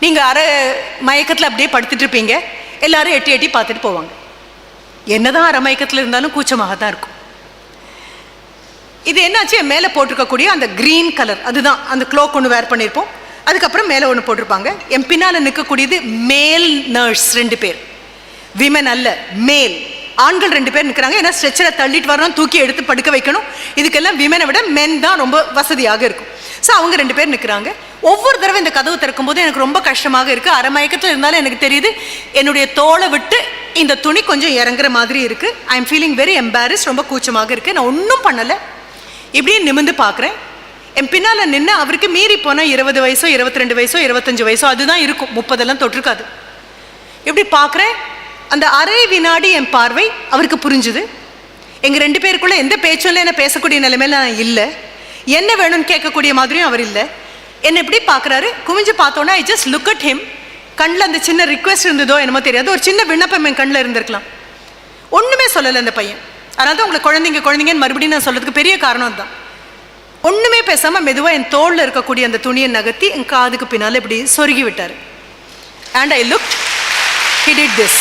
நீங்கள் அரை மயக்கத்தில் அப்படியே படுத்துட்டு இருப்பீங்க, எல்லாரும் எட்டி எட்டி பார்த்துட்டு போவாங்க. என்னதான் அரை மயக்கத்தில் இருந்தாலும் கூச்சமாக தான் இருக்கும். இது என்னாச்சு, என் மேலே போட்டிருக்கக்கூடிய அந்த க்ரீன் கலர், அதுதான் அந்த க்ளோக் ஒன்று வேர் பண்ணியிருப்போம். அதுக்கப்புறம் மேலே ஒன்று போட்டிருப்பாங்க. என் பின்னால் நிற்கக்கூடியது மேல் நர்ஸ் 2 பேர், விமன் அல்ல, மேல் ஆண்கள் 2 பேர் நிற்கிறாங்க. ஏன்னா ஸ்ட்ரெச்சரை தள்ளிட்டு வரணும், தூக்கி எடுத்து படுக்க வைக்கணும். இதுக்கெல்லாம் விமனை விட மென் தான் ரொம்ப வசதியாக இருக்கும். ஸோ அவங்க 2 பேர் நிற்கிறாங்க. ஒவ்வொரு தடவை இந்த கதவு திறக்கும் போது எனக்கு ரொம்ப கஷ்டமாக இருக்குது. அரை மயக்கத்தில் இருந்தாலும் எனக்கு தெரியுது என்னுடைய தோலை விட்டு இந்த துணி கொஞ்சம் இறங்குற மாதிரி இருக்குது. I am feeling very embarrassed, ரொம்ப கூச்சமாக இருக்குது. நான் ஒன்றும் பண்ணலை, இப்படியே நிமிந்து பார்க்குறேன். என் பின்னால் நின்று அவருக்கு மீறி போனால் 20 வயசோ 22 வயசோ 25 வயசோ அதுதான் இருக்கும், 30 தொட்டிருக்காது. இப்படி பார்க்குறேன். அந்த அரை வினாடி என் பார்வை அவருக்கு புரிஞ்சுது. எங்கள் 2 பேருக்குள்ளே எந்த பேச்சும் இல்லை, என்ன பேசக்கூடிய நிலைமையில நான் இல்லை. என்ன வேணும்னு கேட்கக்கூடிய மாதிரியும் அவர் இல்லை. என்னை எப்படி பார்க்குறாரு, குமிஞ்சு பார்த்தோன்னா I just look at him. கண்ணில் அந்த சின்ன ரிக்வெஸ்ட் இருந்ததோ என்னமோ தெரியாது, ஒரு சின்ன விண்ணப்பம் என் கண்ணில் இருந்திருக்கலாம். ஒன்றுமே சொல்லலை அந்த பையன். அதனால தான் உங்களை குழந்தைங்கன்னு மறுபடியும் நான் சொல்கிறதுக்கு பெரிய காரணம் அதுதான். ஒன்றுமே பேசாமல் மெதுவாக என் தோளில் இருக்கக்கூடிய அந்த துணியை நகர்த்தி என் காதுக்கு பின்னால் இப்படி சொருகி விட்டார். And I look, he did this.